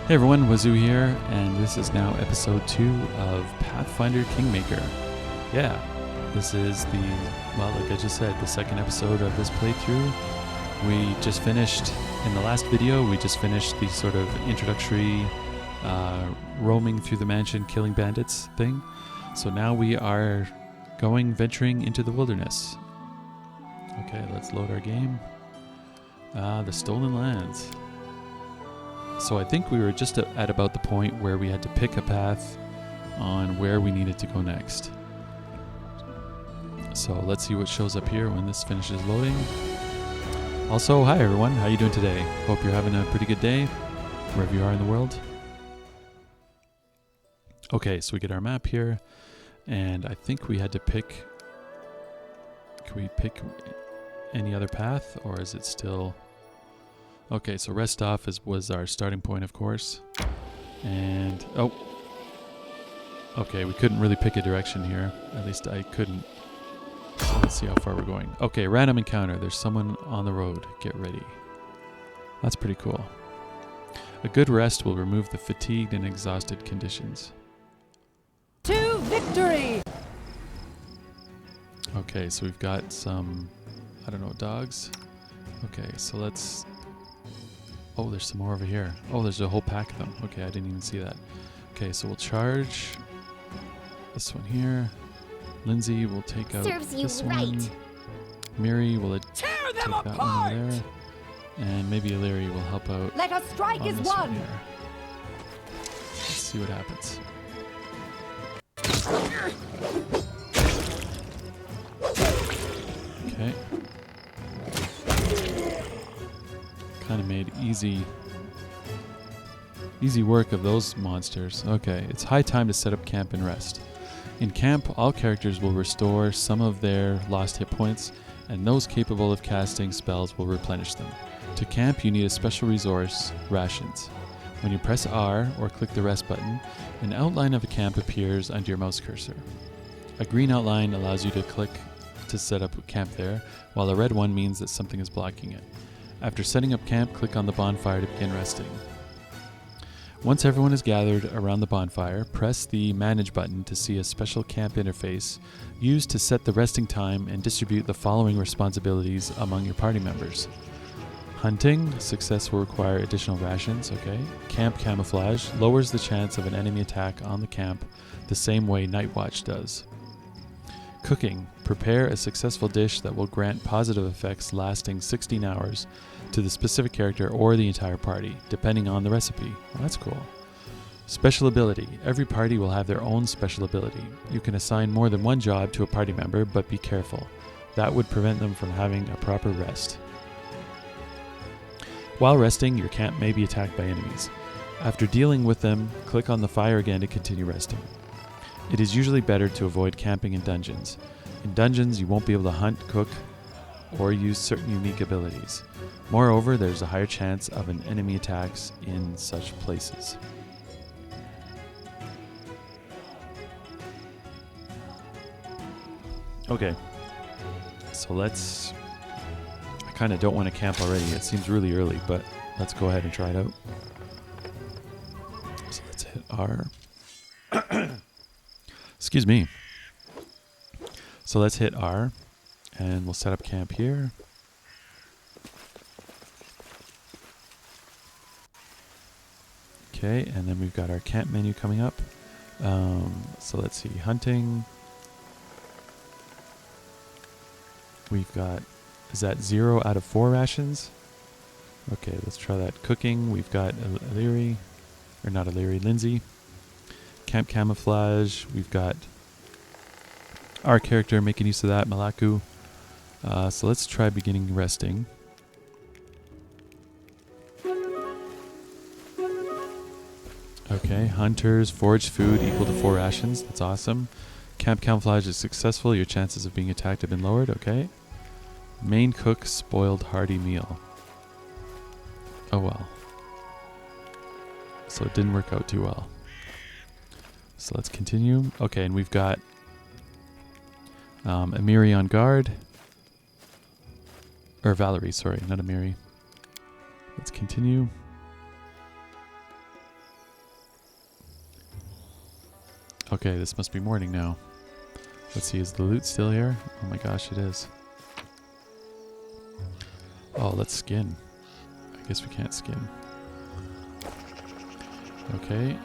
Hey everyone, Wazoo here, and this is now episode 2 of Pathfinder Kingmaker. Yeah, this is like I just said, the second episode of this playthrough. We just finished, in the last video, we just finished the sort of introductory roaming through the mansion, killing bandits thing. So now we are venturing into the wilderness. Okay, let's load our game. The Stolen Lands. So I think we were just at about the point where we had to pick a path on where we needed to go next. So let's see what shows up here when this finishes loading. Also, hi everyone, how you doing today? Hope you're having a pretty good day, wherever you are in the world. Okay, so we get our map here, and I think we had to pick... Can we pick any other path, or is it still... Okay, so rest off was our starting point, of course. And, okay, we couldn't really pick a direction here. At least I couldn't. So let's see how far we're going. Okay, random encounter. There's someone on the road. Get ready. That's pretty cool. A good rest will remove the fatigued and exhausted conditions. To victory! Okay, so we've got some, I don't know, dogs. Okay, so let's... Oh, there's some more over here. Oh, there's a whole pack of them. Okay, I didn't even see that. Okay, so we'll charge this one here. Lindsay will take out this one. Miri will take that one over there. And maybe Illyri will help out. Let us strike on as this one. Here. Let's see what happens. Okay. Kind of made easy work of those monsters. Okay, it's high time to set up camp and rest. In camp, all characters will restore some of their lost hit points, and those capable of casting spells will replenish them. To camp, you need a special resource, rations. When you press R or click the rest button, an outline of a camp appears under your mouse cursor. A green outline allows you to click to set up camp there, while a red one means that something is blocking it. After setting up camp, click on the bonfire to begin resting. Once everyone is gathered around the bonfire, press the Manage button to see a special camp interface used to set the resting time and distribute the following responsibilities among your party members. Hunting, success will require additional rations, okay. Camp camouflage lowers the chance of an enemy attack on the camp the same way Night Watch does. Cooking, prepare a successful dish that will grant positive effects lasting 16 hours to the specific character or the entire party, depending on the recipe. Well, that's cool. Special ability. Every party will have their own special ability. You can assign more than one job to a party member, but be careful. That would prevent them from having a proper rest. While resting, your camp may be attacked by enemies. After dealing with them, click on the fire again to continue resting. It is usually better to avoid camping in dungeons. In dungeons, you won't be able to hunt, cook, or use certain unique abilities. Moreover, there's a higher chance of an enemy attacks in such places. Okay, so I kind of don't want to camp already. It seems really early, but let's go ahead and try it out. So let's hit R. Excuse me. So let's hit R, and we'll set up camp here. Okay, and then we've got our camp menu coming up. So let's see, hunting. We've got, is that 0 out of 4 rations? Okay, let's try that. Cooking, we've got Illyri, or not Illyri, Lindsay. Camp camouflage, we've got our character making use of that, Malaku. So let's try beginning resting. Okay, hunters, forage food equal to 4 rations. That's awesome. Camp camouflage is successful. Your chances of being attacked have been lowered. Okay. Main cook spoiled hearty meal. Oh well. So it didn't work out too well. So let's continue. Okay, and we've got Amiri on guard. Or Valerie, sorry, not Amiri. Let's continue. Okay, this must be morning now. Let's see, is the loot still here? Oh my gosh, it is. Oh, let's skin. I guess we can't skin. Okay,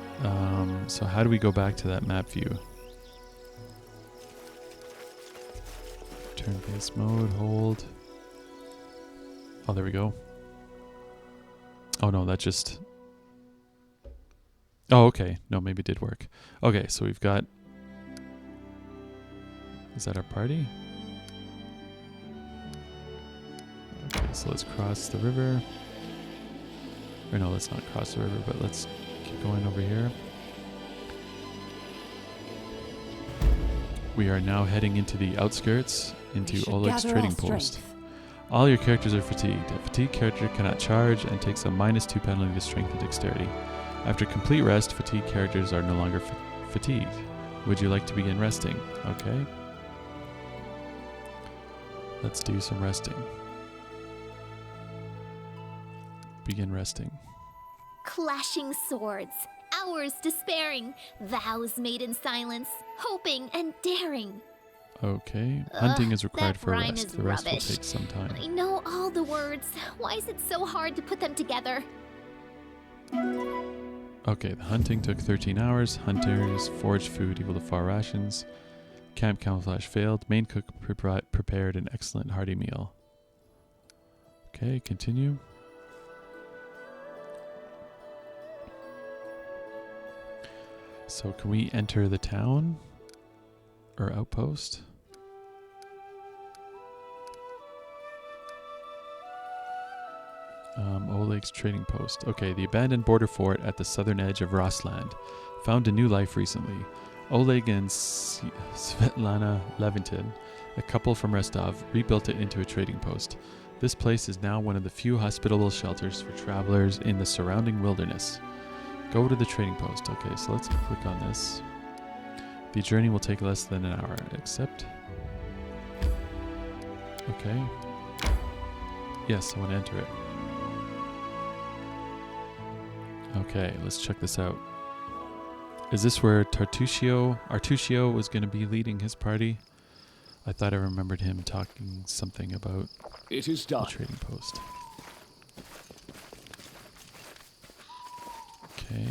so how do we go back to that map view? Turn-based mode, hold. Oh, there we go. Oh no, that just... Oh, okay. No, maybe it did work. Okay, so we've got... Is that our party? Okay, so let's cross the river. Or no, let's not cross the river, but let's keep going over here. We are now heading into the outskirts, into Oleg's trading post. All your characters are fatigued. A fatigued character cannot charge and takes a -2 penalty to strength and dexterity. After complete rest, fatigued characters are no longer fatigued. Would you like to begin resting? Okay. Let's do some resting. Begin resting. Clashing swords, hours despairing, vows made in silence, hoping and daring. Okay. Hunting is required that for rhyme rest. is The rest will rubbish. take some time. I know all the words. Why is it so hard to put them together? Okay, the hunting took 13 hours. Hunters foraged food equal to 4 rations. Camp camouflage failed. Main cook prepared an excellent hearty meal. Okay, continue. So can we enter the town or outpost? Oleg's trading post. Okay, the abandoned border fort at the southern edge of Rossland found a new life recently. Oleg and Svetlana Levinton, a couple from Rostov, rebuilt it into a trading post. This place is now one of the few hospitable shelters for travelers in the surrounding wilderness. Go to the trading post. Okay, so let's click on this. The journey will take less than an hour. Accept. Okay. Yes, I want to enter it. Okay, let's check this out. Is this where Artuccio was going to be leading his party? I thought I remembered him talking something about It is done. the trading post. Okay.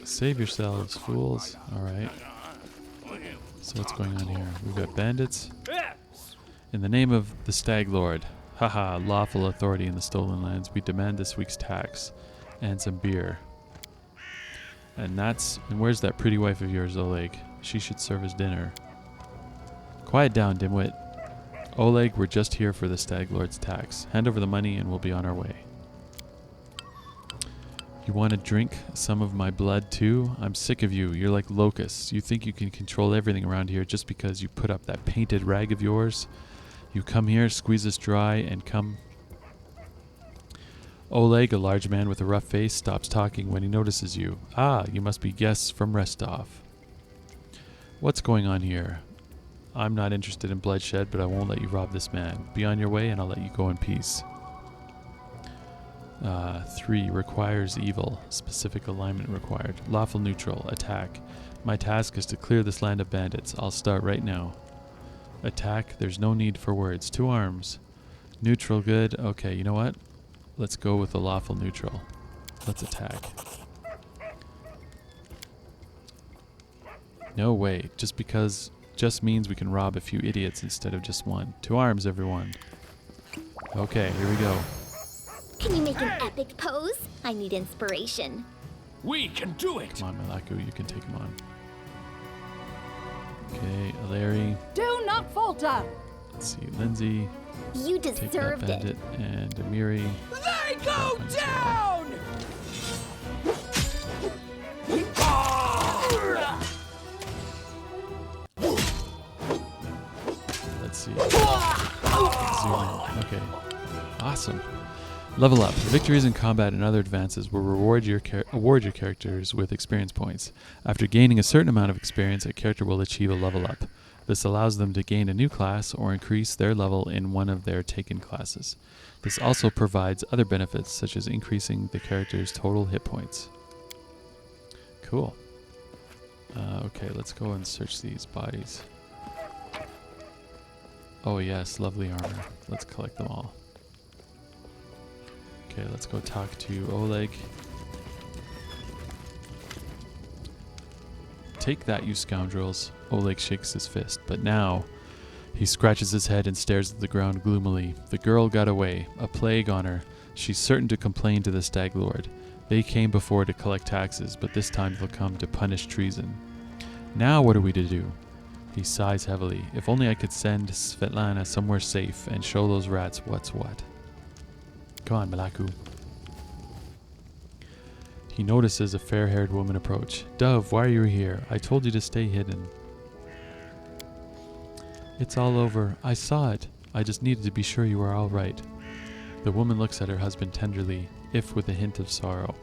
Save yourselves, fools. Alright. So what's going on here? We've got bandits. In the name of the Stag Lord, haha, lawful authority in the stolen lands, we demand this week's tax and some beer. And where's that pretty wife of yours, Oleg? She should serve as dinner. Quiet down, dimwit. Oleg, we're just here for the Stag Lord's tax. Hand over the money and we'll be on our way. You want to drink some of my blood too? I'm sick of you. You're like locusts. You think you can control everything around here just because you put up that painted rag of yours? You come here, squeeze us dry, and come... Oleg, a large man with a rough face, stops talking when he notices you. Ah, you must be guests from Rostov. What's going on here? I'm not interested in bloodshed, but I won't let you rob this man. Be on your way and I'll let you go in peace. 3. Requires evil. Specific alignment required. Lawful neutral. Attack. My task is to clear this land of bandits. I'll start right now. Attack. There's no need for words. 2 arms. Neutral good. Okay, you know what? Let's go with the lawful neutral. Let's attack. No way. Just means we can rob a few idiots instead of just one. 2 arms, everyone. Okay, here we go. Can you make an epic pose? I need inspiration. We can do it. Come on, Malaku, you can take him on. Okay, Larry. Do not falter! Let's see, Lindsay. You Take that deserved it. bandit. And Amiri. They go That one as well. down. Let's see. Zoom in. Okay. Awesome. Level up. Victories in combat and other advances will award your characters with experience points. After gaining a certain amount of experience, a character will achieve a level up. This allows them to gain a new class or increase their level in one of their taken classes. This also provides other benefits, such as increasing the character's total hit points. Cool. Okay, let's go and search these bodies. Oh yes, lovely armor. Let's collect them all. Okay, let's go talk to Oleg. Take that, you scoundrels. Oleg shakes his fist, but now he scratches his head and stares at the ground gloomily. The girl got away, a plague on her. She's certain to complain to the Stag Lord. They came before to collect taxes, but this time they'll come to punish treason. Now what are we to do? He sighs heavily. If only I could send Svetlana somewhere safe and show those rats what's what. Come on, Malaku. He notices a fair-haired woman approach. Dove, why are you here? I told you to stay hidden. It's all over. I saw it. I just needed to be sure you were all right. The woman looks at her husband tenderly, if with a hint of sorrow.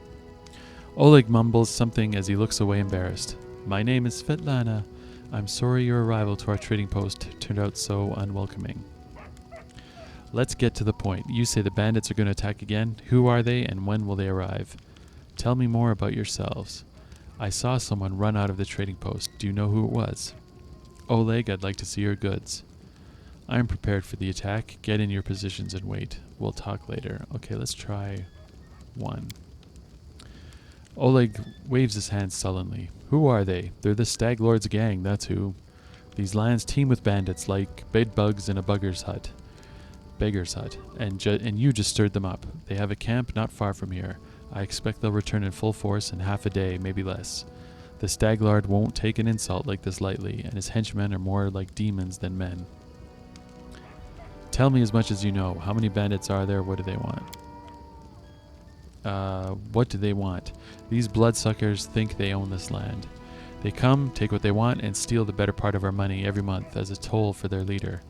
Oleg mumbles something as he looks away embarrassed. My name is Svetlana. I'm sorry your arrival to our trading post turned out so unwelcoming. Let's get to the point. You say the bandits are going to attack again. Who are they and when will they arrive? Tell me more about yourselves. I saw someone run out of the trading post. Do you know who it was? Oleg, I'd like to see your goods. I'm prepared for the attack. Get in your positions and wait. We'll talk later. Okay, let's try one. Oleg waves his hands sullenly. Who are they? They're the Stag Lord's gang, that's who. These lands teem with bandits like bedbugs in a beggar's hut. And you just stirred them up. They have a camp not far from here. I expect they'll return in full force in half a day, maybe less. The Stag Lord won't take an insult like this lightly, and his henchmen are more like demons than men. Tell me as much as you know. How many bandits are there? What do they want? What do they want? These bloodsuckers think they own this land. They come, take what they want, and steal the better part of our money every month as a toll for their leader.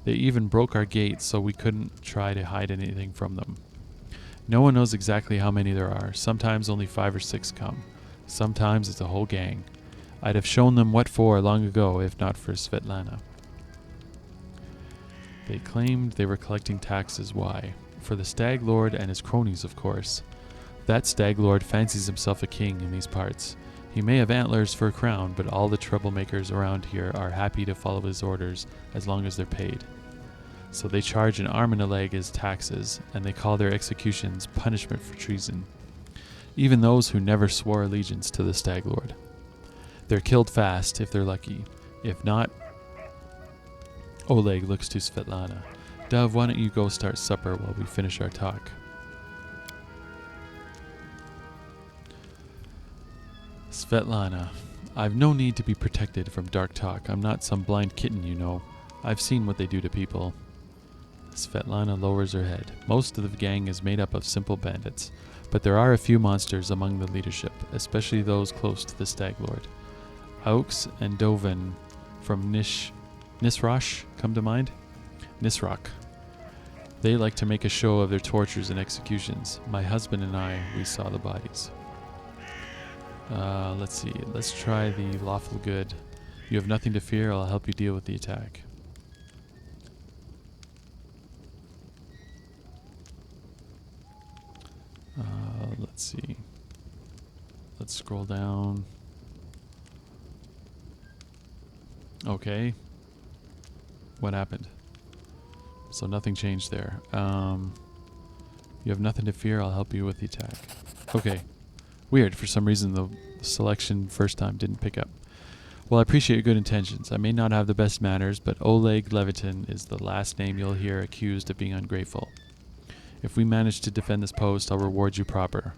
They even broke our gates so we couldn't try to hide anything from them. No one knows exactly how many there are. Sometimes only 5 or 6 come. Sometimes it's a whole gang. I'd have shown them what for long ago if not for Svetlana. They claimed they were collecting taxes. Why? For the Stag Lord and his cronies, of course. That Stag Lord fancies himself a king in these parts. He may have antlers for a crown, but all the troublemakers around here are happy to follow his orders as long as they're paid. So they charge an arm and a leg as taxes, and they call their executions punishment for treason. Even those who never swore allegiance to the Stag Lord. They're killed fast if they're lucky. If not, Oleg looks to Svetlana. Dove, why don't you go start supper while we finish our talk? Svetlana, I've no need to be protected from dark talk. I'm not some blind kitten, you know. I've seen what they do to people. Svetlana lowers her head. Most of the gang is made up of simple bandits, but there are a few monsters among the leadership, especially those close to the Stag Lord. Aux and Dovin from Nisroch come to mind? Nisroch. They like to make a show of their tortures and executions. My husband and I, we saw the bodies. Let's see. Let's try the lawful good. You have nothing to fear. I'll help you deal with the attack. Let's see. Let's scroll down. Okay. What happened? So nothing changed there. You have nothing to fear. I'll help you with the attack. Okay. Weird. For some reason, the selection first time didn't pick up. Well, I appreciate your good intentions. I may not have the best manners, but Oleg Levitin is the last name you'll hear accused of being ungrateful. If we manage to defend this post, I'll reward you proper.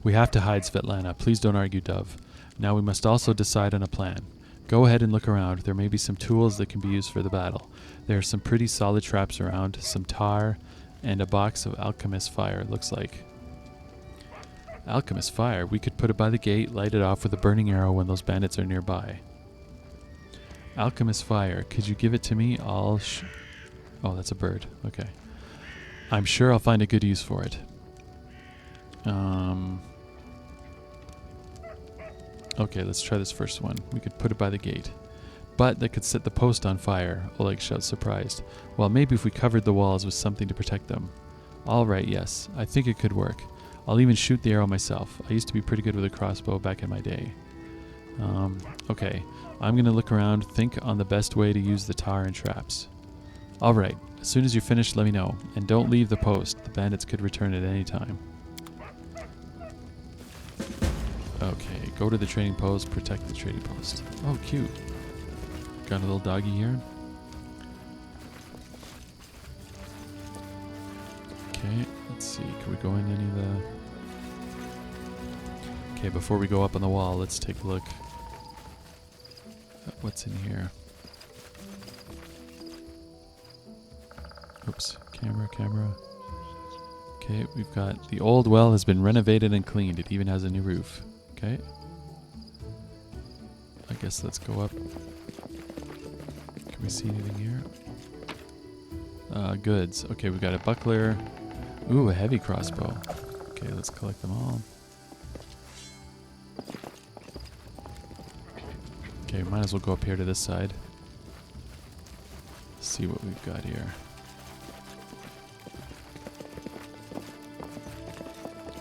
We have to hide Svetlana. Please don't argue, Dove. Now we must also decide on a plan. Go ahead and look around. There may be some tools that can be used for the battle. There are some pretty solid traps around, some tar, and a box of alchemist fire, it looks like. Alchemist fire? We could put it by the gate, light it off with a burning arrow when those bandits are nearby. Alchemist fire. Could you give it to me? Oh, that's a bird. Okay. I'm sure I'll find a good use for it. Okay, let's try this first one. We could put it by the gate. But that could set the post on fire, Oleg shouts, surprised. Well, maybe if we covered the walls with something to protect them. All right, yes. I think it could work. I'll even shoot the arrow myself. I used to be pretty good with a crossbow back in my day. Okay, I'm gonna look around, think on the best way to use the tar and traps. Alright, as soon as you're finished, let me know. And don't leave the post. The bandits could return at any time. Okay, go to the trading post, protect the trading post. Oh, cute. Got a little doggy here. Okay, let's see. Can we go in any of the... Okay, before we go up on the wall, let's take a look at what's in here. Oops, camera. Okay, we've got the old well has been renovated and cleaned. It even has a new roof. Okay. I guess let's go up. Can we see anything here? Goods. Okay, we've got a buckler. Ooh, a heavy crossbow. Okay, let's collect them all. Okay, might as well go up here to this side. See what we've got here.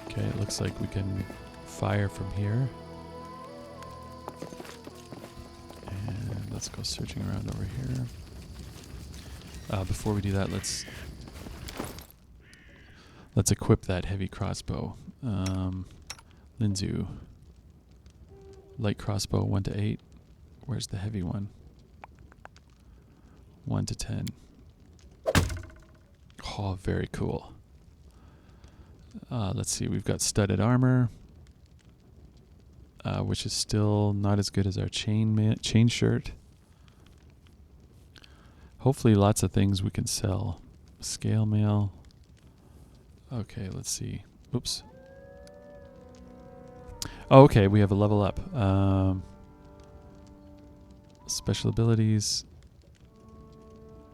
Okay, it looks like we can fire from here. And let's go searching around over here. Before we do that, let's equip that heavy crossbow. Linzu. Light crossbow 1 to 8. Where's the heavy one? 1 to 10. Oh, very cool. Let's see, we've got studded armor, which is still not as good as our chain shirt. Hopefully lots of things we can sell. Scale mail. Okay, let's see. Oops. Oh, okay, we have a level up. Special abilities.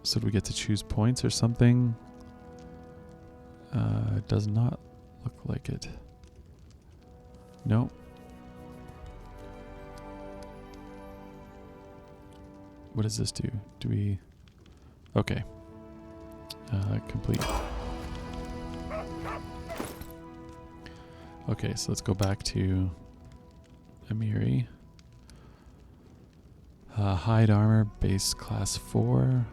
So do we get to choose points or something? It does not look like it. No. What does this do? Do we... Okay. Complete. Okay, so let's go back to Amiri. Hide armor, base class 4.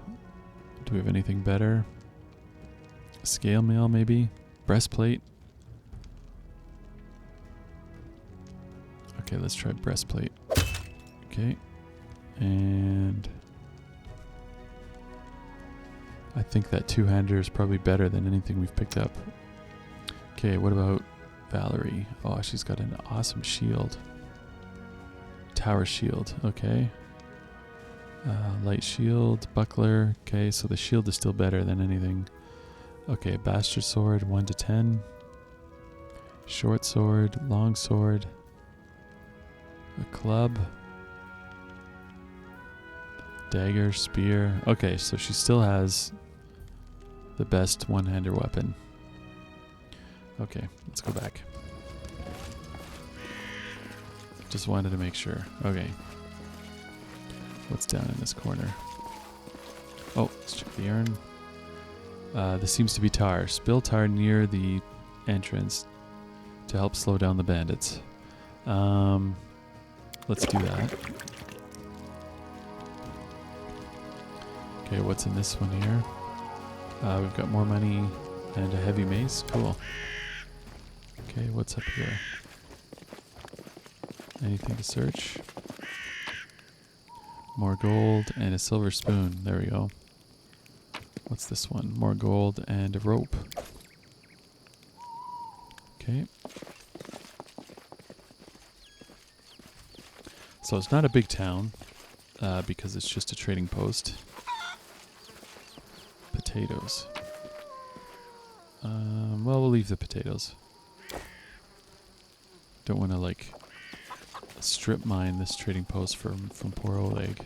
Do we have anything better? Scale mail, maybe? Breastplate. Okay, let's try breastplate. Okay. And I think that two-hander is probably better than anything we've picked up. Okay, what about Valerie? Oh, she's got an awesome shield. Tower shield, okay. Light shield, buckler. Okay, so the shield is still better than anything. Okay, bastard sword, 1 to 10. Short sword, long sword. A club. Dagger, spear. Okay, so she still has the best one-hander weapon. Okay, let's go back. Just wanted to make sure. Okay. What's down in this corner? Oh, let's check the urn. This seems to be tar. Spill tar near the entrance to help slow down the bandits. Let's do that. Okay, what's in this one here? We've got more money and a heavy mace. Cool. Okay, what's up here? Anything to search? More gold and a silver spoon. There we go. What's this one? More gold and a rope. Okay. So it's not a big town because it's just a trading post. Potatoes. Well, we'll leave the potatoes. Don't want to like strip mine this trading post from poor Oleg.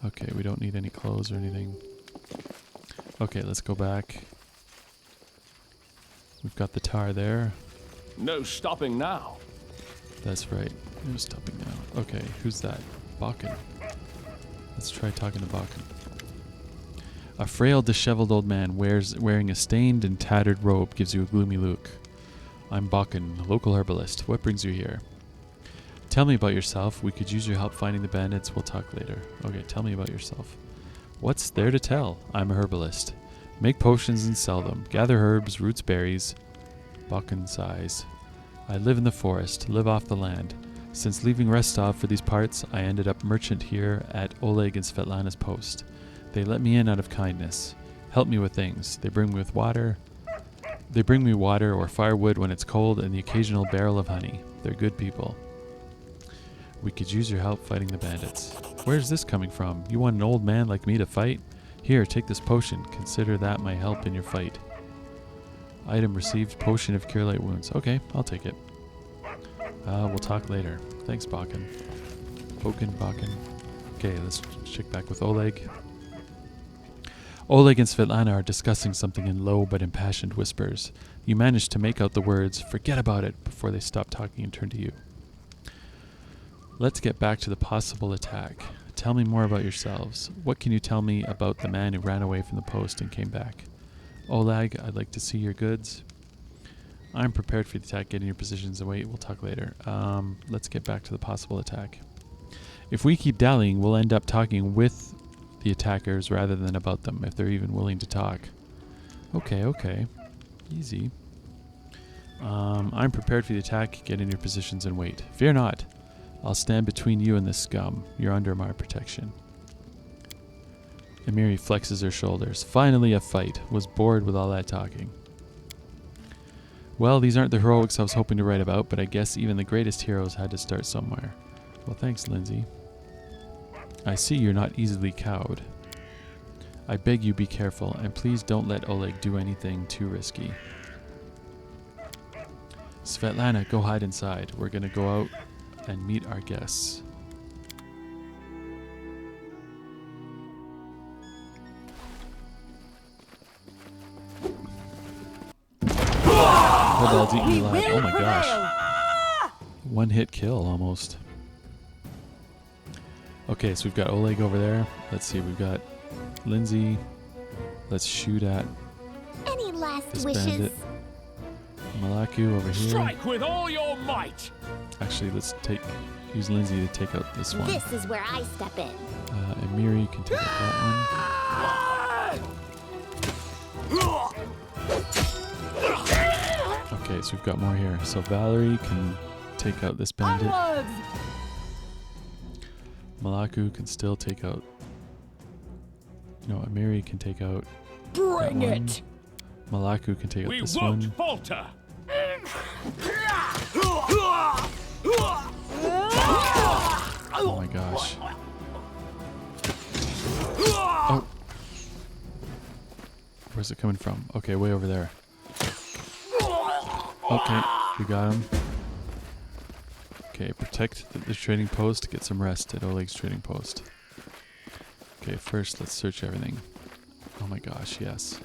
Okay, we don't need any clothes or anything. Okay, let's go back. We've got the tar there. No stopping now. That's right. No stopping now. Okay, who's that? Bakken. Let's try talking to Bakken. A frail, disheveled old man wearing a stained and tattered robe gives you a gloomy look. I'm Bakken, local herbalist. What brings you here? Tell me about yourself. We could use your help finding the bandits. We'll talk later. Okay, tell me about yourself. What's there to tell? I'm a herbalist. Make potions and sell them. Gather herbs, roots, berries. Bakken sighs. I live in the forest, live off the land. Since leaving Restov for these parts, I ended up merchant here at Oleg and Svetlana's post. They let me in out of kindness. Help me with things. They bring me water or firewood when it's cold and the occasional barrel of honey. They're good people. We could use your help fighting the bandits. Where's this coming from? You want an old man like me to fight? Here, take this potion. Consider that my help in your fight. Item received, potion of cure light wounds. Okay, I'll take it. We'll talk later. Thanks, Bakken. Bakken. Okay, let's check back with Oleg. Oleg and Svetlana are discussing something in low but impassioned whispers. You manage to make out the words, "Forget about it," before they stop talking and turn to you. Let's get back to the possible attack. Tell me more about yourselves. What can you tell me about the man who ran away from the post and came back? Oleg, I'd like to see your goods. I'm prepared for the attack. Get in your positions and wait. We'll talk later. Let's get back to the possible attack. If we keep dallying, we'll end up talking with the attackers rather than about them, if they're even willing to talk. Okay. Easy. I'm prepared for the attack. Get in your positions and wait. Fear not. I'll stand between you and this scum. You're under my protection. Emiri flexes her shoulders. Finally a fight. Was bored with all that talking. Well, these aren't the heroics I was hoping to write about, but I guess even the greatest heroes had to start somewhere. Well, thanks, Lindsay. I see you're not easily cowed. I beg you be careful, and please don't let Oleg do anything too risky. Svetlana, go hide inside. We're gonna go out and meet our guests. Kobold's eating me alive. Oh my gosh. One hit kill almost. Okay, so we've got Oleg over there. Let's see, we've got Lindsay. Let's shoot at Any last this wishes? bandit. Malaku over here. Strike with all your might! Actually, let's use Lindsay to take out this one. This is where I step in. Emiri can take out that one. Okay, so we've got more here. So Valerie can take out this bandit. Onwards! Malaku can still take out... No, Emiri can take out Bring that one. it! Malaku can take out We this won't one. falter! Oh my gosh. Oh. Where's it coming from? Okay, way over there. Okay, we got him. Okay, protect the trading post. Get some rest at Oleg's trading post. Okay, first let's search everything. Oh my gosh, yes.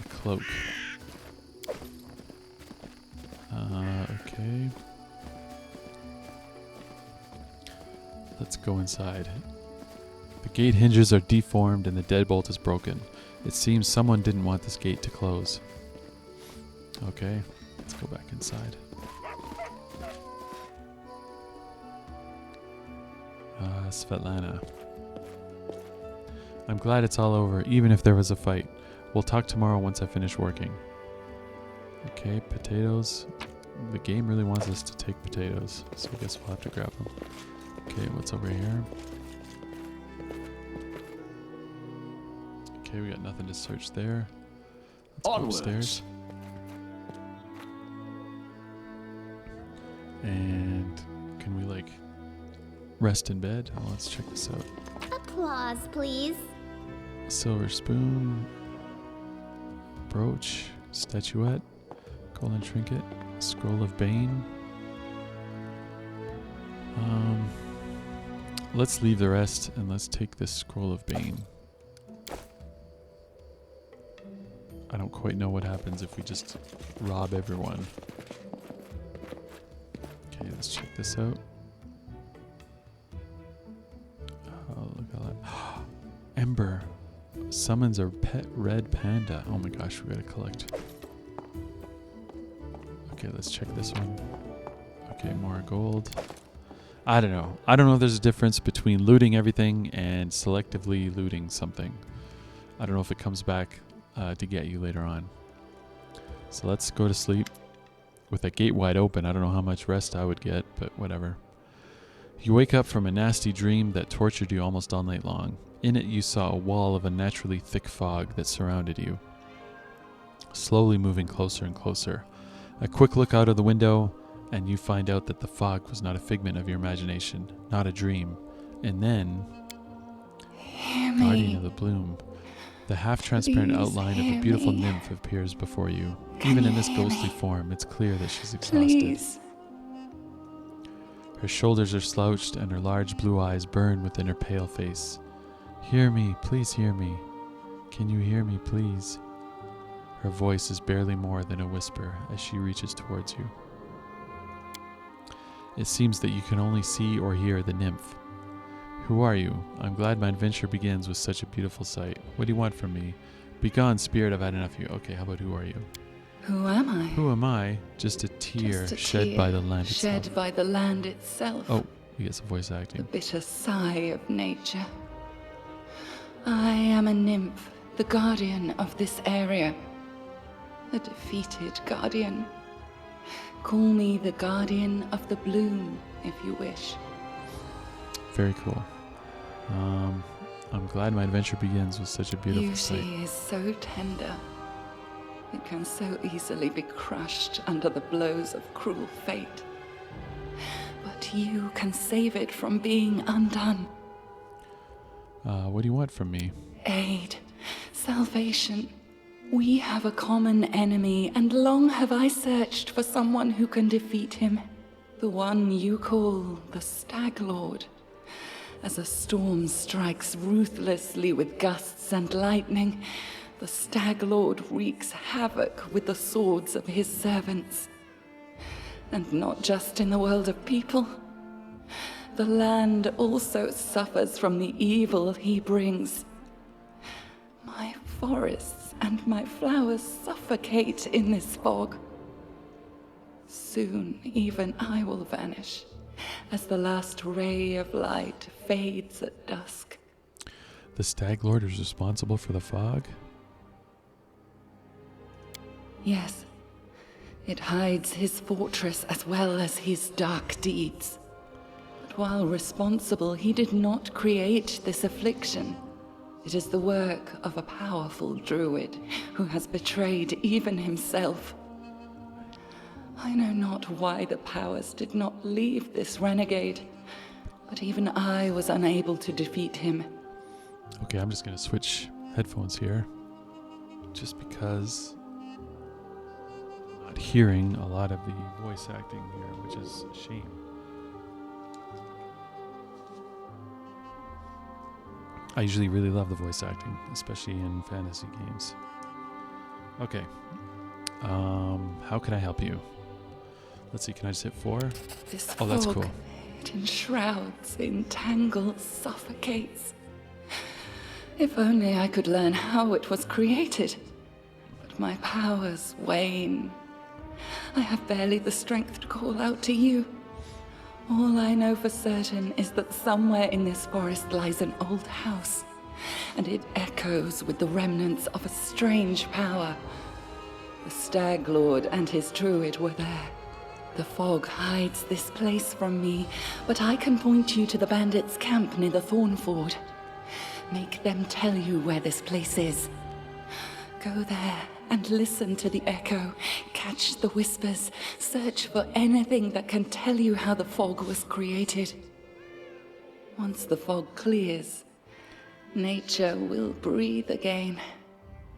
A cloak. Okay. Let's go inside. The gate hinges are deformed and the deadbolt is broken. It seems someone didn't want this gate to close. Okay, let's go back inside. Svetlana. I'm glad it's all over, even if there was a fight. We'll talk tomorrow once I finish working. Okay, potatoes. The game really wants us to take potatoes, so I guess we'll have to grab them. Okay, what's over here? Okay, we got nothing to search there. Let's go Onwards. upstairs. And can we like rest in bed? Oh, let's check this out. Applause, please. Silver spoon, brooch, statuette, golden trinket, scroll of bane. Let's leave the rest and let's take this scroll of bane. I don't quite know what happens if we just rob everyone. Okay, let's check this out. Oh, look at that. Ember summons a pet red panda. Oh my gosh, we gotta collect Okay, let's check this one. Okay, more gold. I don't know. I don't know if there's a difference between looting everything and selectively looting something. I don't know if it comes back to get you later on. So let's go to sleep. With that gate wide open, I don't know how much rest I would get, but whatever. You wake up from a nasty dream that tortured you almost all night long. In it, you saw a wall of unnaturally thick fog that surrounded you, slowly moving closer and closer. A quick look out of the window, and you find out that the fog was not a figment of your imagination, not a dream. And then, Guardian of the Bloom, the half-transparent outline of a beautiful nymph appears before you. Even in this ghostly form, it's clear that she's exhausted. Please. Her shoulders are slouched and her large blue eyes burn within her pale face. Hear me, please hear me. Can you hear me, please? Her voice is barely more than a whisper as she reaches towards you. It seems that you can only see or hear the nymph. Who are you? I'm glad my adventure begins with such a beautiful sight. What do you want from me? Begone, spirit, I've had enough of you. Okay, how about who are you? Who am I? Who am I? Just a tear shed by the land itself. Shed by the land itself. Oh, we get some voice The acting. bitter sigh of nature. I am a nymph, the guardian of this area. A defeated guardian. Call me the guardian of the bloom, if you wish. Very cool. I'm glad my adventure begins with such a beautiful sight. Beauty is so tender. It can so easily be crushed under the blows of cruel fate. But you can save it from being undone. What do you want from me? Aid, salvation. We have a common enemy, and long have I searched for someone who can defeat him. The one you call the Stag Lord. As a storm strikes ruthlessly with gusts and lightning, the Stag Lord wreaks havoc with the swords of his servants. And not just in the world of people. The land also suffers from the evil he brings. My forests and my flowers suffocate in this fog. Soon even I will vanish, as the last ray of light fades at dusk. The Stag Lord is responsible for the fog? Yes, it hides his fortress as well as his dark deeds. But while responsible, he did not create this affliction. It is the work of a powerful druid who has betrayed even himself. I know not why the powers did not leave this renegade, but even I was unable to defeat him. Okay, I'm just going to switch headphones here. Just because I'm not hearing a lot of the voice acting here, which is a shame. I usually really love the voice acting, especially in fantasy games. Okay. How can I help you? Let's see, can I just hit 4? This Oh, that's fog, cool. it enshrouds, entangles, suffocates. If only I could learn how it was created. But my powers wane. I have barely the strength to call out to you. All I know for certain is that somewhere in this forest lies an old house, and it echoes with the remnants of a strange power. The Stag Lord and his druid were there. The fog hides this place from me, but I can point you to the bandits' camp near the Thornford. Make them tell you where this place is. Go there and listen to the echo, catch the whispers, search for anything that can tell you how the fog was created. Once the fog clears, nature will breathe again,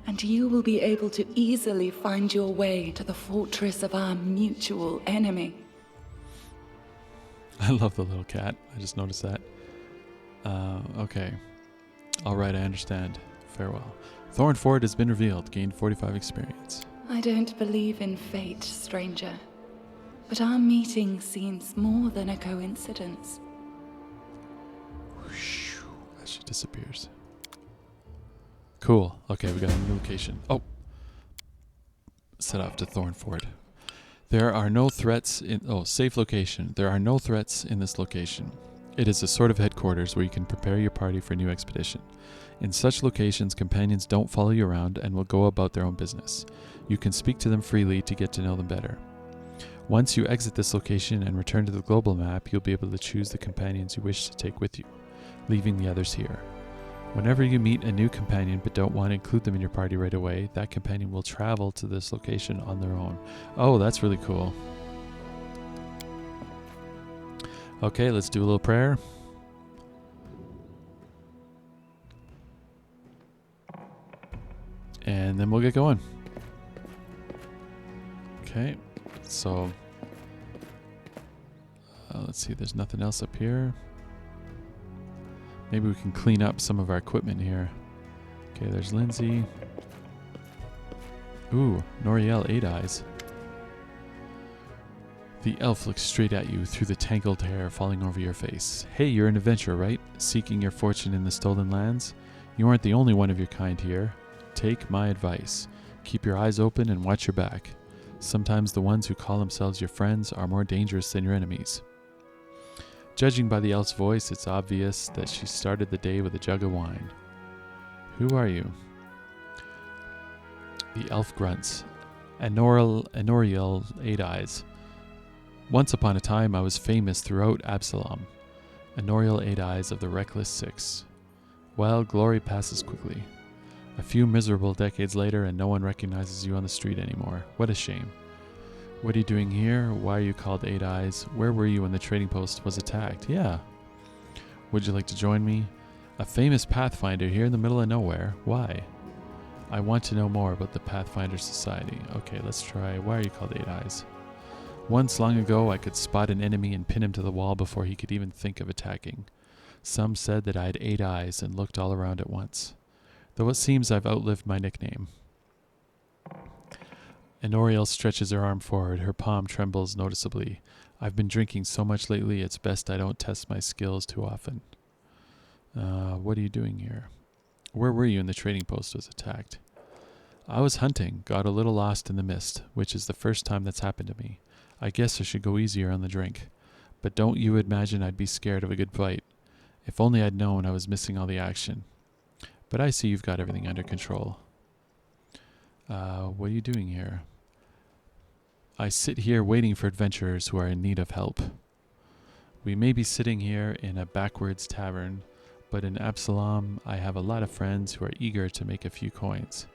and you will be able to easily find your way to the fortress of our mutual enemy. I love the little cat. I just noticed that. Okay. All right, I understand. Farewell. Thornford has been revealed. Gained 45 experience. I don't believe in fate, stranger, but our meeting seems more than a coincidence. Whoosh, as she disappears. Cool. Okay, we got a new location. Oh. Set off to Thornford. There are no threats in... Oh, safe location. There are no threats in this location. It is a sort of headquarters where you can prepare your party for a new expedition. In such locations, companions don't follow you around and will go about their own business. You can speak to them freely to get to know them better. Once you exit this location and return to the global map, you'll be able to choose the companions you wish to take with you, leaving the others here. Whenever you meet a new companion but don't want to include them in your party right away, that companion will travel to this location on their own. Oh, that's really cool. Okay, let's do a little prayer. And then we'll get going. Okay, so let's see, there's nothing else up here. Maybe we can clean up some of our equipment here. Okay, there's Lindsay. Ooh, Noriel 8 Eyes. The elf looks straight at you through the tangled hair falling over your face. Hey, you're an adventurer, right? Seeking your fortune in the stolen lands? You aren't the only one of your kind here. Take my advice. Keep your eyes open and watch your back. Sometimes the ones who call themselves your friends are more dangerous than your enemies. Judging by the elf's voice, it's obvious that she started the day with a jug of wine. Who are you? The elf grunts. Anoriel 8 Eyes. Once upon a time, I was famous throughout Absalom. Anoriel 8 Eyes of the Reckless Six. Well, glory passes quickly. A few miserable decades later, and no one recognizes you on the street anymore. What a shame. What are you doing here? Why are you called 8 Eyes? Where were you when the trading post was attacked? Yeah. Would you like to join me? A famous Pathfinder here in the middle of nowhere. Why? I want to know more about the Pathfinder Society. Okay, let's try. Why are you called 8 Eyes? Once long ago, I could spot an enemy and pin him to the wall before he could even think of attacking. Some said that I had 8 eyes and looked all around at once. Though it seems I've outlived my nickname. Anoriel stretches her arm forward. Her palm trembles noticeably. I've been drinking so much lately, it's best I don't test my skills too often. What are you doing here? Where were you when the trading post was attacked? I was hunting, got a little lost in the mist, which is the first time that's happened to me. I guess I should go easier on the drink. But don't you imagine I'd be scared of a good fight. If only I'd known I was missing all the action. But I see you've got everything under control. What are you doing here? I sit here waiting for adventurers who are in need of help. We may be sitting here in a backwards tavern, but in Absalom I have a lot of friends who are eager to make a few coins.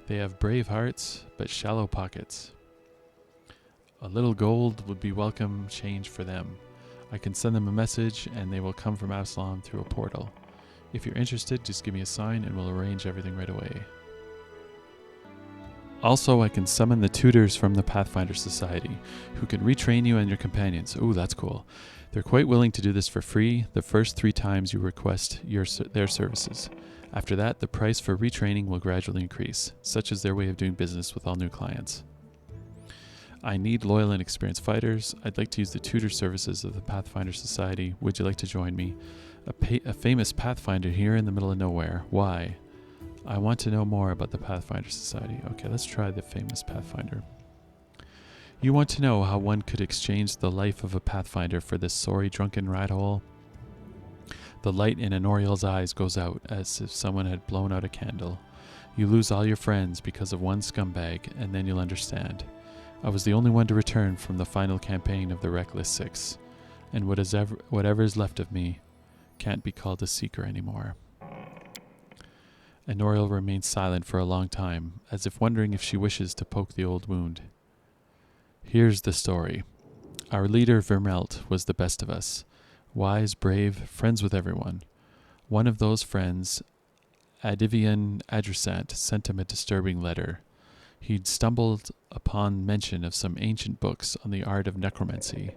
They have brave hearts, but shallow pockets. A little gold would be welcome change for them. I can send them a message and they will come from Absalom through a portal. If you're interested, just give me a sign and we'll arrange everything right away. Also, I can summon the tutors from the Pathfinder Society, who can retrain you and your companions. Ooh, that's cool. They're quite willing to do this for free the first 3 times you request their services. After that, the price for retraining will gradually increase. Such is their way of doing business with all new clients. I need loyal and experienced fighters. I'd like to use the tutor services of the Pathfinder Society. Would you like to join me? A famous Pathfinder here in the middle of nowhere. Why? I want to know more about the Pathfinder Society. Okay, let's try the famous Pathfinder. You want to know how one could exchange the life of a Pathfinder for this sorry drunken rat hole? The light in Anoriel's eyes goes out as if someone had blown out a candle. You lose all your friends because of one scumbag, and then you'll understand. I was the only one to return from the final campaign of the Reckless Six, and whatever is left of me can't be called a seeker anymore. Anoriel remains silent for a long time, as if wondering if she wishes to poke the old wound. Here's the story. Our leader, Vermelt, was the best of us. Wise, brave, friends with everyone. One of those friends, Adivian Adressant, sent him a disturbing letter. He'd stumbled upon mention of some ancient books on the art of necromancy.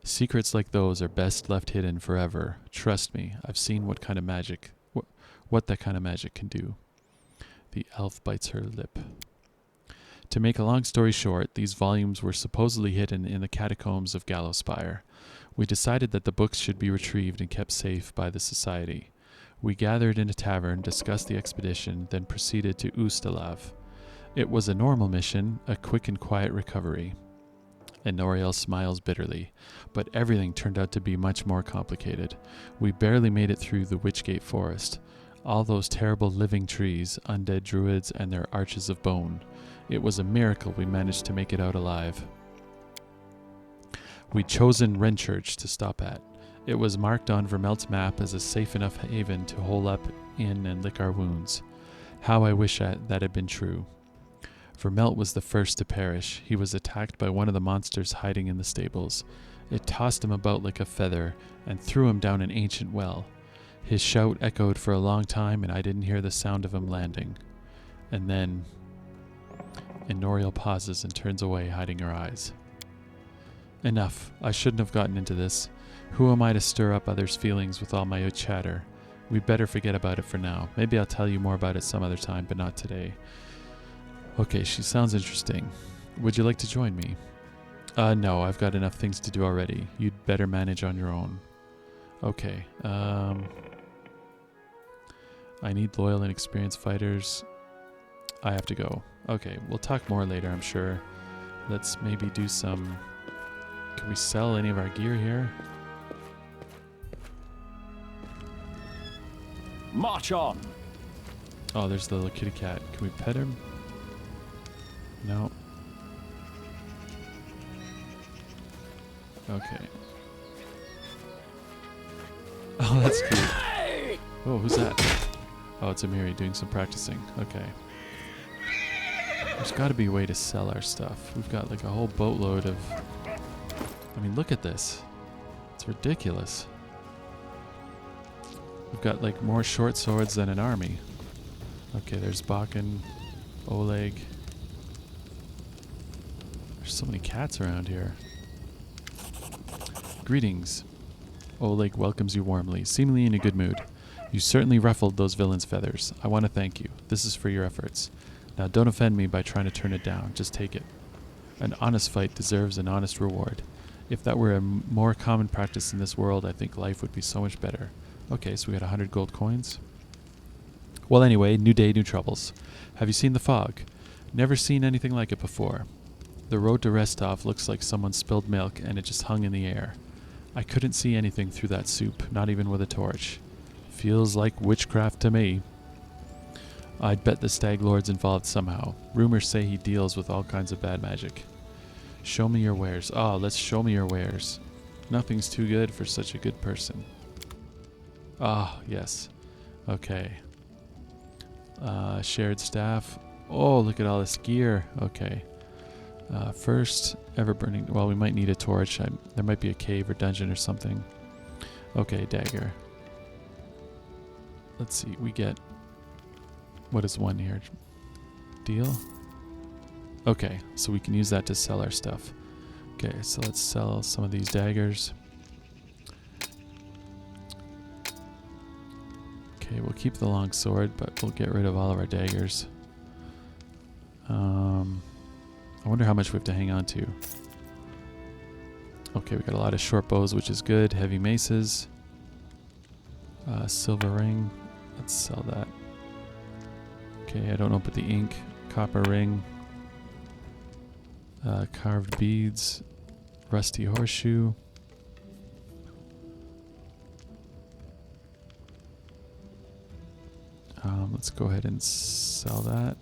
Secrets like those are best left hidden forever. Trust me, I've seen what that kind of magic can do. The elf bites her lip. To make a long story short, these volumes were supposedly hidden in the catacombs of Gallowspire. We decided that the books should be retrieved and kept safe by the society. We gathered in a tavern, discussed the expedition, then proceeded to Ustalav. It was a normal mission, a quick and quiet recovery. And Noriel smiles bitterly. But everything turned out to be much more complicated. We barely made it through the Witchgate Forest. All those terrible living trees, undead druids, and their arches of bone. It was a miracle we managed to make it out alive. We'd chosen Renchurch to stop at. It was marked on Vermelt's map as a safe enough haven to hole up in and lick our wounds. How I wish that had been true. Vermelt was the first to perish. He was attacked by one of the monsters hiding in the stables. It tossed him about like a feather and threw him down an ancient well. His shout echoed for a long time, and I didn't hear the sound of him landing. And then... Noriel pauses and turns away, hiding her eyes. Enough. I shouldn't have gotten into this. Who am I to stir up others' feelings with all my chatter? We'd better forget about it for now. Maybe I'll tell you more about it some other time, but not today. Okay, she sounds interesting. Would you like to join me? No, I've got enough things to do already. You'd better manage on your own. Okay, I need loyal and experienced fighters. I have to go. Okay, we'll talk more later, I'm sure. Let's maybe do some... Can we sell any of our gear here? March on! Oh, there's the little kitty cat. Can we pet him? No. Okay. Oh, that's cute. Oh, who's that? Oh, it's Amiri doing some practicing. Okay. There's got to be a way to sell our stuff. We've got like a whole boatload of... I mean, look at this. It's ridiculous. We've got like more short swords than an army. Okay, there's Bakken, Oleg. There's so many cats around here. Greetings. Oleg welcomes you warmly, seemingly in a good mood. You certainly ruffled those villains' feathers. I want to thank you. This is for your efforts. Now don't offend me by trying to turn it down. Just take it. An honest fight deserves an honest reward. If that were a more common practice in this world, I think life would be so much better. Okay, so we got 100 gold coins. Well, anyway, new day, new troubles. Have you seen the fog? Never seen anything like it before. The road to Restov looks like someone spilled milk and it just hung in the air. I couldn't see anything through that soup, not even with a torch. Feels like witchcraft to me. I'd bet the Stag Lord's involved somehow. Rumors say he deals with all kinds of bad magic. Show me your wares. Oh, let's show me your wares. Nothing's too good for such a good person. Ah, yes. Okay. Shared staff. Oh, look at all this gear. Okay. First, ever burning. Well, we might need a torch. There might be a cave or dungeon or something. Okay, dagger. Let's see. We get... What is one here? Deal? Okay, so we can use that to sell our stuff. Okay, so let's sell some of these daggers. Okay, we'll keep the long sword, but we'll get rid of all of our daggers. I wonder how much we have to hang on to. Okay, we got a lot of short bows, which is good. Heavy maces. Silver ring. Let's sell that. Okay, I don't know about the ink. Copper ring. Carved beads. Rusty horseshoe. Let's go ahead and sell that.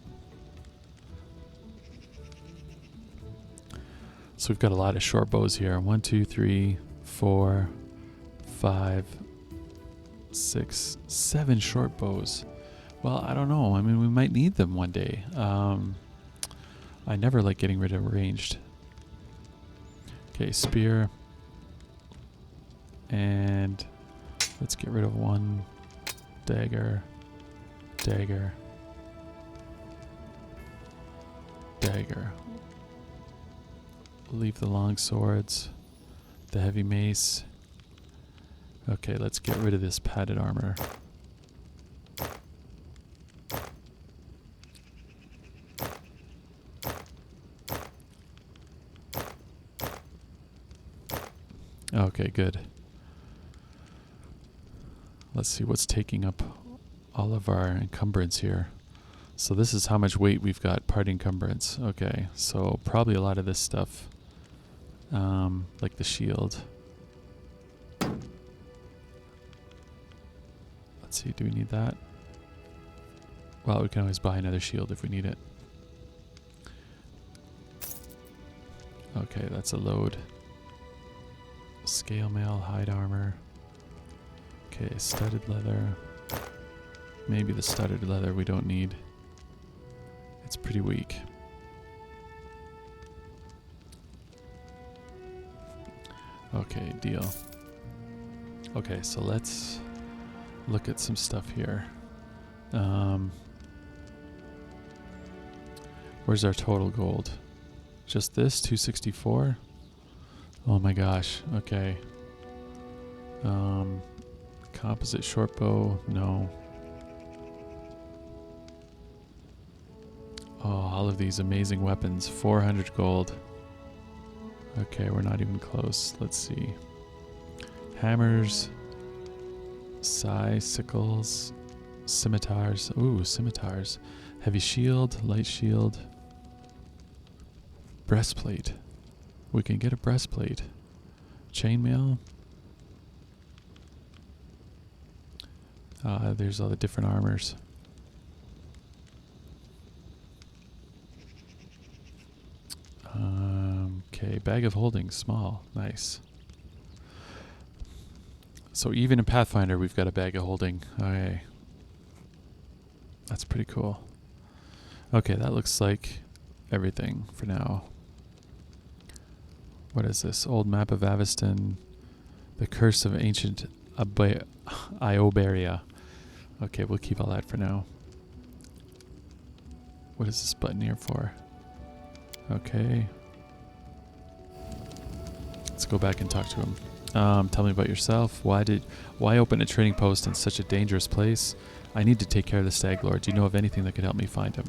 So we've got a lot of short bows here. 1, 2, 3, 4, 5, 6, 7 short bows. Well, I don't know. I mean, we might need them one day. I never like getting rid of ranged. Okay, spear. And let's get rid of one dagger. Dagger. Dagger. Leave the long swords. The heavy mace. Okay, let's get rid of this padded armor. Okay, good. Let's see what's taking up all of our encumbrance here. So this is how much weight we've got, part encumbrance. Okay, so probably a lot of this stuff Like the shield. Let's see, do we need that? Well, we can always buy another shield if we need it. Okay, that's a load. Scale mail, hide armor. Okay, studded leather. Maybe the studded leather we don't need. It's pretty weak. Okay, deal. Okay, so let's look at some stuff here. Where's our total gold? Just this, 264? Oh my gosh, okay. Composite short bow, no. Oh, all of these amazing weapons, 400 gold. Okay, we're not even close. Let's see. Hammers, sickles, scimitars. Ooh, scimitars. Heavy shield, light shield. Breastplate. We can get a breastplate. Chainmail. There's all the different armors. Okay, bag of holding, small, nice. So even in Pathfinder, we've got a bag of holding. Okay, that's pretty cool. Okay, that looks like everything for now. What is this? Old map of Aveston. The curse of ancient Ioberia. Okay, we'll keep all that for now. What is this button here for? Okay. Let's go back and talk to him. Tell me about yourself. Why open a trading post in such a dangerous place? I need to take care of the Stag Lord. Do you know of anything that could help me find him?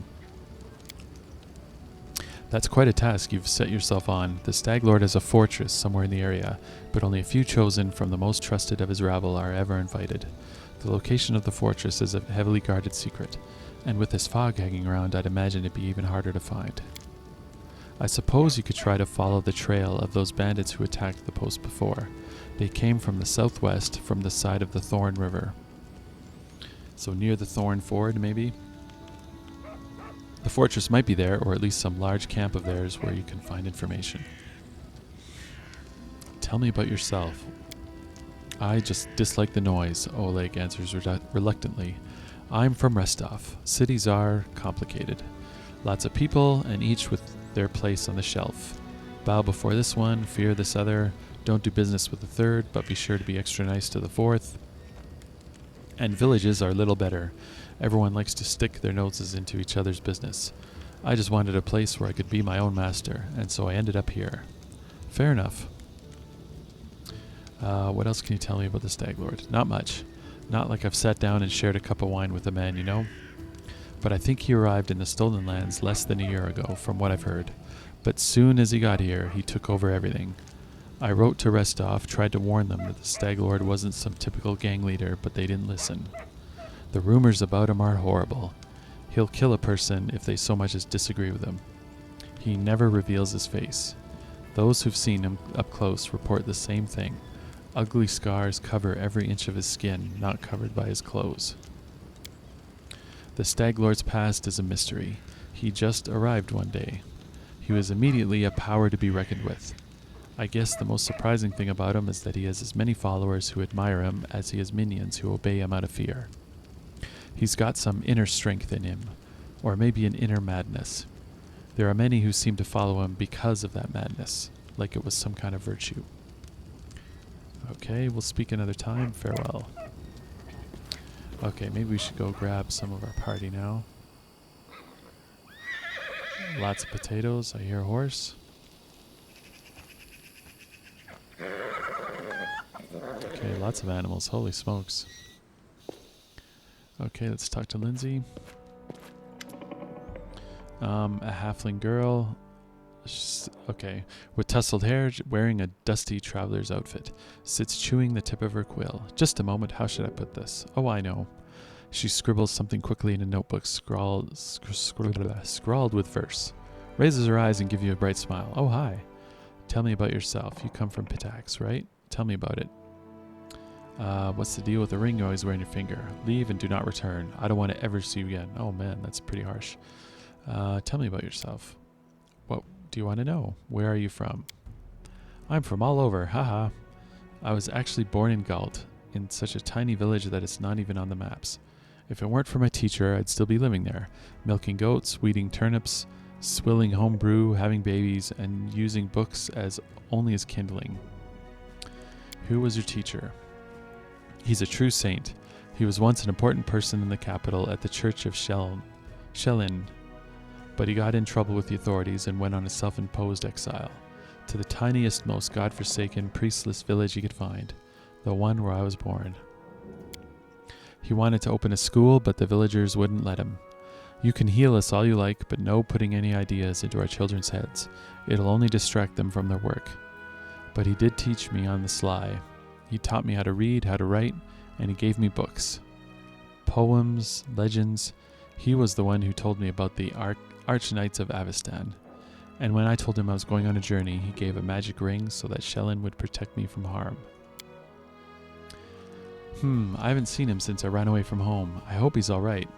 That's quite a task you've set yourself on. The Stag Lord has a fortress somewhere in the area, but only a few chosen from the most trusted of his rabble are ever invited. The location of the fortress is a heavily guarded secret, and with this fog hanging around, I'd imagine it'd be even harder to find. I suppose you could try to follow the trail of those bandits who attacked the post before. They came from the southwest, from the side of the Thorn River. So near the Thorn Ford, maybe? The fortress might be there, or at least some large camp of theirs where you can find information. Tell me about yourself. I just dislike the noise, Oleg answers reluctantly. I'm from Restov. Cities are complicated. Lots of people, and each with their place on the shelf. Bow before this one, fear this other, don't do business with the third, but be sure to be extra nice to the fourth. And villages are little better. Everyone likes to stick their noses into each other's business. I just wanted a place where I could be my own master, and so I ended up here. Fair enough. What else can you tell me about the Stag Lord? Not much. Not like I've sat down and shared a cup of wine with the man, you know? But I think he arrived in the Stolen Lands less than a year ago, from what I've heard. But soon as he got here, he took over everything. I wrote to Restov, tried to warn them that the Stag Lord wasn't some typical gang leader, but they didn't listen. The rumors about him are horrible. He'll kill a person if they so much as disagree with him. He never reveals his face. Those who've seen him up close report the same thing. Ugly scars cover every inch of his skin, not covered by his clothes. The Stag Lord's past is a mystery. He just arrived one day. He was immediately a power to be reckoned with. I guess the most surprising thing about him is that he has as many followers who admire him as he has minions who obey him out of fear. He's got some inner strength in him, or maybe an inner madness. There are many who seem to follow him because of that madness, like it was some kind of virtue. Okay, we'll speak another time. Farewell. Okay, maybe we should go grab some of our party now. Lots of potatoes. I hear a horse. Okay, lots of animals. Holy smokes. Okay, let's talk to Lindsay. A halfling girl. Okay, with tousled hair, wearing a dusty traveler's outfit, sits chewing the tip of her quill. Just a moment, how should I put this? Oh, I know. She scribbles something quickly in a notebook, scrawled with verse. Raises her eyes and gives you a bright smile. Oh, hi. Tell me about yourself. You come from Pitax, right? Tell me about it. What's the deal with the ring you always wear on your finger? Leave and do not return. I don't want to ever see you again. Oh man, that's pretty harsh. Tell me about yourself. What do you want to know? Where are you from? I'm from all over. Haha. I was actually born in Galt, in such a tiny village that it's not even on the maps. If it weren't for my teacher, I'd still be living there, milking goats, weeding turnips, swilling home brew, having babies, and using books only as kindling. Who was your teacher? He's a true saint. He was once an important person in the capital at the church of Shellin, but he got in trouble with the authorities and went on a self-imposed exile to the tiniest, most godforsaken, priestless village he could find, the one where I was born. He wanted to open a school, but the villagers wouldn't let him. You can heal us all you like, but no putting any ideas into our children's heads. It'll only distract them from their work. But he did teach me on the sly. He taught me how to read, how to write, and he gave me books. Poems, legends. He was the one who told me about the Arch Knights of Avestan. And when I told him I was going on a journey, he gave a magic ring so that Shellin would protect me from harm. I haven't seen him since I ran away from home. I hope he's alright.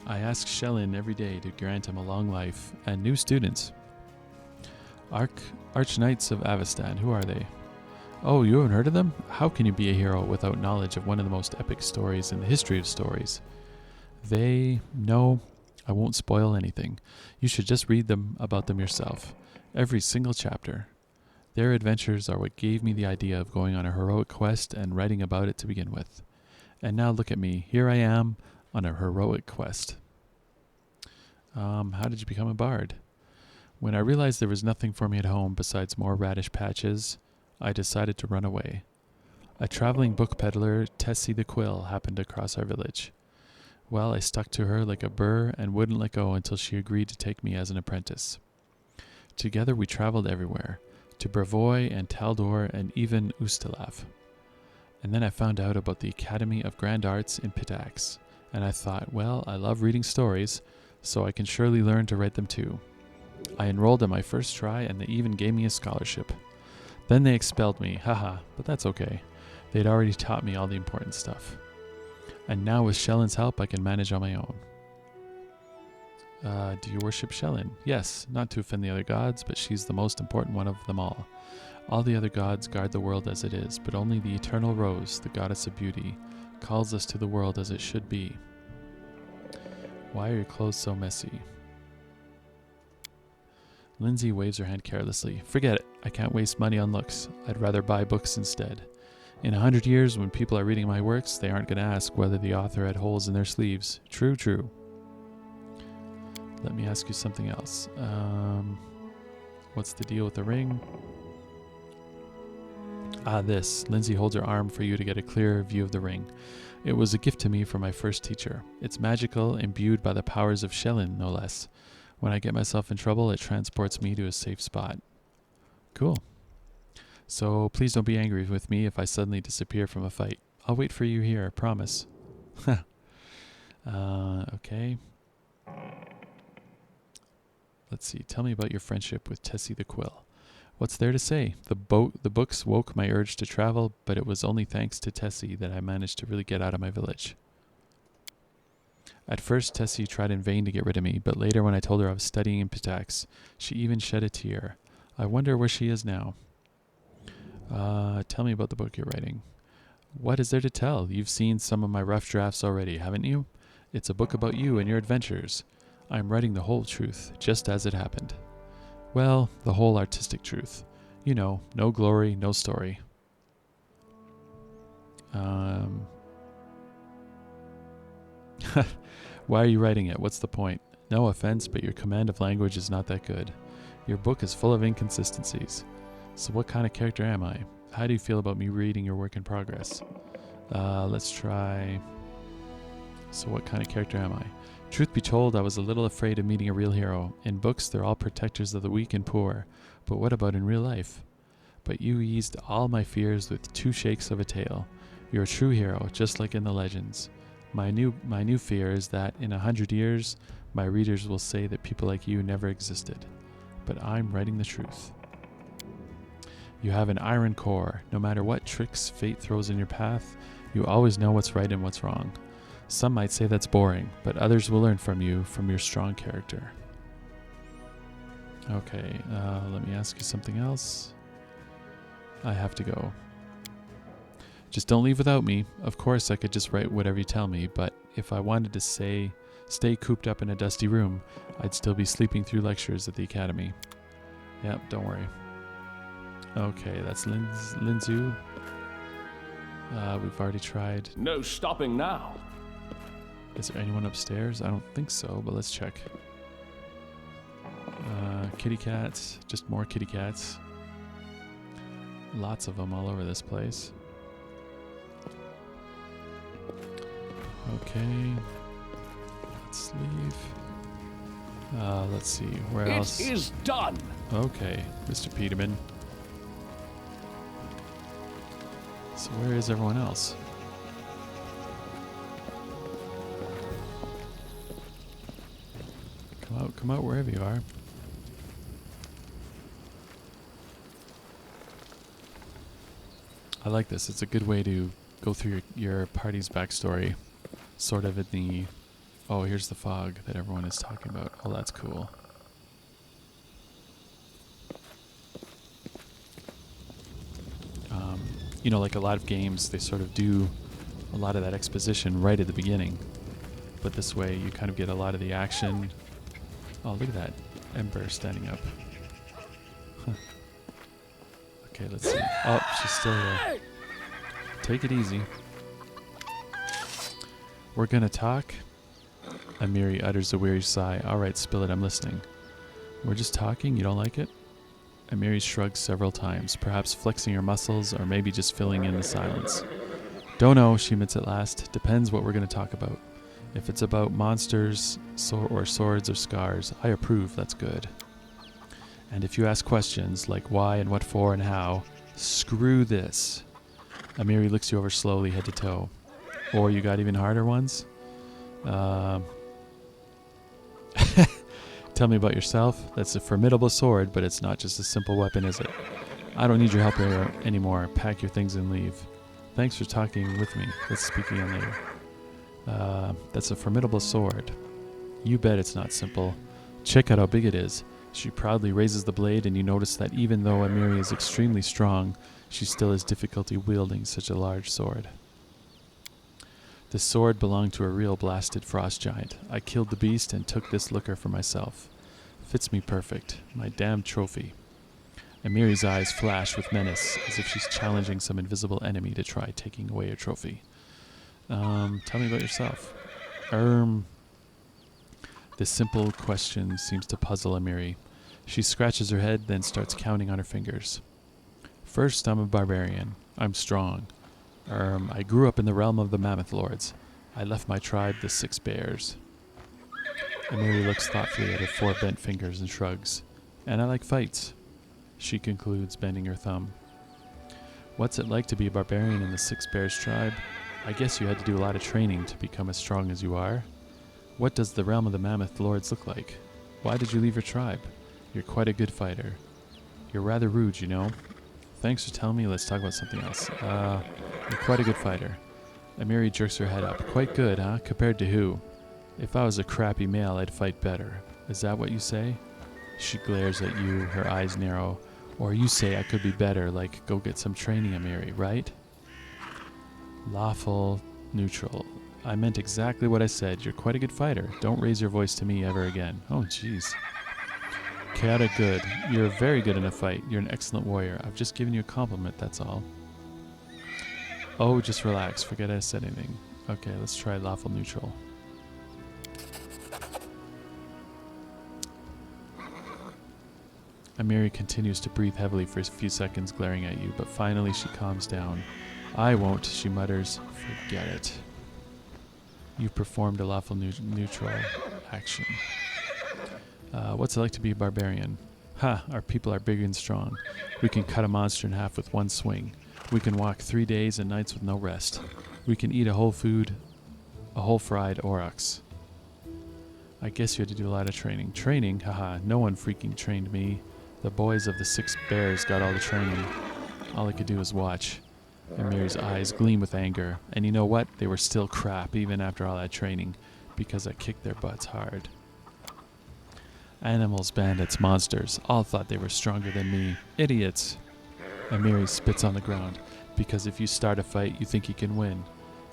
I ask Shellin every day to grant him a long life and new students. Arch Knights of Avestan, who are they? Oh, you haven't heard of them? How can you be a hero without knowledge of one of the most epic stories in the history of stories? No, I won't spoil anything. You should just read about them yourself. Every single chapter. Their adventures are what gave me the idea of going on a heroic quest and writing about it to begin with. And now look at me. Here I am on a heroic quest. How did you become a bard? When I realized there was nothing for me at home besides more radish patches, I decided to run away. A traveling book peddler, Tessie the Quill, happened to cross our village. Well, I stuck to her like a burr and wouldn't let go until she agreed to take me as an apprentice. Together we traveled everywhere, to Brevoy and Taldor and even Ustalav. And then I found out about the Academy of Grand Arts in Pitax, and I thought, well, I love reading stories, so I can surely learn to write them too. I enrolled on my first try, and they even gave me a scholarship. Then they expelled me, haha, but that's okay. They'd already taught me all the important stuff. And now with Shellin's help, I can manage on my own. Do you worship Shellin? Yes, not to offend the other gods, but she's the most important one of them all. All the other gods guard the world as it is, but only the eternal Rose, the goddess of beauty, calls us to the world as it should be. Why are your clothes so messy? Lindsay waves her hand carelessly. Forget it. I can't waste money on looks. I'd rather buy books instead. In 100 years, when people are reading my works, they aren't going to ask whether the author had holes in their sleeves. True, true. Let me ask you something else. What's the deal with the ring? This. Lindsay holds her arm for you to get a clearer view of the ring. It was a gift to me from my first teacher. It's magical, imbued by the powers of Shellin, no less. When I get myself in trouble, it transports me to a safe spot. Cool. So please don't be angry with me if I suddenly disappear from a fight. I'll wait for you here, I promise. Okay. Let's see. Tell me about your friendship with Tessie the Quill. What's there to say? The books woke my urge to travel, but it was only thanks to Tessie that I managed to really get out of my village. At first, Tessie tried in vain to get rid of me, but later when I told her I was studying in Pitax, she even shed a tear. I wonder where she is now. Tell me about the book you're writing. What is there to tell? You've seen some of my rough drafts already, haven't you? It's a book about you and your adventures. I'm writing the whole truth, just as it happened. Well, the whole artistic truth. You know, no glory, no story. Why are you writing it? What's the point? No offense, but your command of language is not that good. Your book is full of inconsistencies. So what kind of character am I? How do you feel about me reading your work in progress? Let's try... So what kind of character am I? Truth be told, I was a little afraid of meeting a real hero. In books, they're all protectors of the weak and poor. But what about in real life? But you eased all my fears with 2 shakes of a tail. You're a true hero, just like in the legends. My new fear is that in 100 years, my readers will say that people like you never existed. But I'm writing the truth. You have an iron core. No matter what tricks fate throws in your path, you always know what's right and what's wrong. Some might say that's boring, but others will learn from you, from your strong character. Okay, let me ask you something else. I have to go. Just don't leave without me. Of course, I could just write whatever you tell me, but if I wanted to stay cooped up in a dusty room, I'd still be sleeping through lectures at the academy. Yep, don't worry. Okay, that's Linzu. We've already tried. No stopping now. Is there anyone upstairs? I don't think so, but let's check. Kitty cats. Just more kitty cats. Lots of them all over this place. Okay. Let's leave. Let's see. Where else? It is done. Okay, Mr. Peterman. So where is everyone else? Come out wherever you are. I like this. It's a good way to go through your party's backstory. Sort of in the... Oh, here's the fog that everyone is talking about. Oh, that's cool. You know, like a lot of games, they sort of do a lot of that exposition right at the beginning. But this way, you kind of get a lot of the action. Oh, look at that Ember standing up. Huh. Okay, let's see. Oh, she's still there. Take it easy. We're gonna talk. Amiri utters a weary sigh. Alright, spill it, I'm listening. We're just talking, you don't like it? Amiri shrugs several times, perhaps flexing her muscles or maybe just filling in the silence. Don't know, she admits at last. Depends what we're gonna talk about. If it's about monsters, or swords or scars, I approve, that's good. And if you ask questions like why and what for and how, screw this. Amiri looks you over slowly, head to toe. Or you got even harder ones? Tell me about yourself. That's a formidable sword, but it's not just a simple weapon, is it? I don't need your help here anymore. Pack your things and leave. Thanks for talking with me. Let's speak again later. That's a formidable sword. You bet it's not simple. Check out how big it is. She proudly raises the blade, and you notice that even though Amiri is extremely strong, she still has difficulty wielding such a large sword. The sword belonged to a real blasted frost giant. I killed the beast and took this looker for myself. Fits me perfect. My damned trophy. Amiri's eyes flash with menace, as if she's challenging some invisible enemy to try taking away her trophy. Tell me about yourself. This simple question seems to puzzle Amiri. She scratches her head, then starts counting on her fingers. First, I'm a barbarian. I'm strong. I grew up in the realm of the Mammoth Lords. I left my tribe, the Six Bears. Amiri looks thoughtfully at her 4 bent fingers and shrugs. And I like fights, she concludes, bending her thumb. What's it like to be a barbarian in the Six Bears tribe? I guess you had to do a lot of training to become as strong as you are. What does the realm of the Mammoth Lords look like? Why did you leave your tribe? You're quite a good fighter. You're rather rude, you know. Thanks for telling me. Let's talk about something else. You're quite a good fighter. Amiri jerks her head up. Quite good, huh? Compared to who? If I was a crappy male, I'd fight better. Is that what you say? She glares at you, her eyes narrow. Or you say I could be better, like go get some training, Amiri, right? Lawful, neutral. I meant exactly what I said. You're quite a good fighter. Don't raise your voice to me ever again. Oh, jeez. Chaotic good. You're very good in a fight. You're an excellent warrior. I've just given you a compliment, that's all. Oh, just relax. Forget I said anything. Okay, let's try lawful neutral. Amiri continues to breathe heavily for a few seconds, glaring at you, but finally she calms down. I won't, she mutters. Forget it. You've performed a lawful neutral action. What's it like to be a barbarian? Ha, our people are big and strong. We can cut a monster in half with one swing. We can walk 3 days and nights with no rest. We can eat a whole fried aurochs. I guess you had to do a lot of training. Training? Haha, no one freaking trained me. The boys of the Six Bears got all the training. All I could do was watch. And Mary's eyes gleam with anger. And you know what? They were still crap even after all that training, because I kicked their butts hard. Animals, bandits, monsters, all thought they were stronger than me. Idiots! And Mary spits on the ground, because if you start a fight, you think you can win.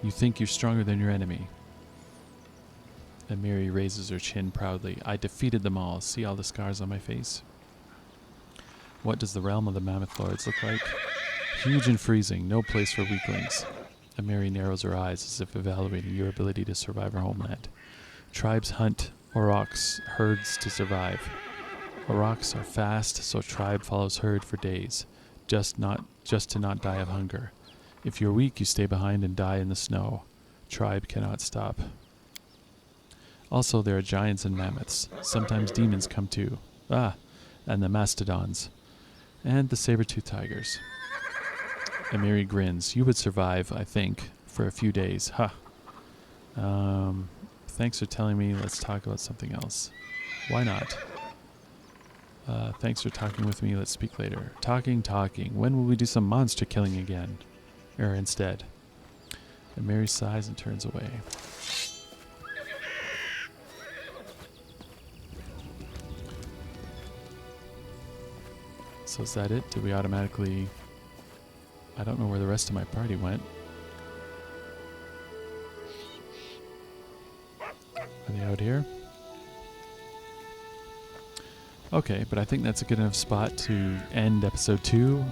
You think you're stronger than your enemy. And Mary raises her chin proudly. I defeated them all. See all the scars on my face? What does the realm of the Mammoth Lords look like? Huge and freezing, no place for weaklings. And Mary narrows her eyes as if evaluating your ability to survive her homeland. Tribes hunt aurochs herds to survive. Aurochs are fast, so tribe follows herd for days, just to not die of hunger. If you're weak, you stay behind and die in the snow. Tribe cannot stop. Also, there are giants and mammoths. Sometimes demons come too. And the mastodons. And the saber-toothed tigers. And Mary grins. You would survive, I think, for a few days. Thanks for telling me. Let's talk about something else. Why not? Thanks for talking with me. Let's speak later. Talking. When will we do some monster killing again? Or instead? And Mary sighs and turns away. So is that it? Did we automatically... I don't know where the rest of my party went. Are they out here? Okay, but I think that's a good enough spot to end episode 2.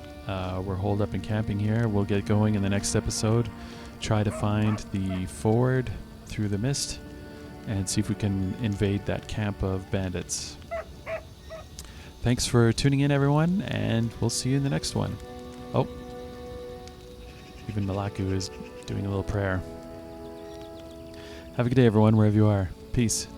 We're holed up and camping here. We'll get going in the next episode. Try to find the ford through the mist and see if we can invade that camp of bandits. Thanks for tuning in, everyone, and we'll see you in the next one. Oh, even Malaku is doing a little prayer. Have a good day, everyone, wherever you are. Peace.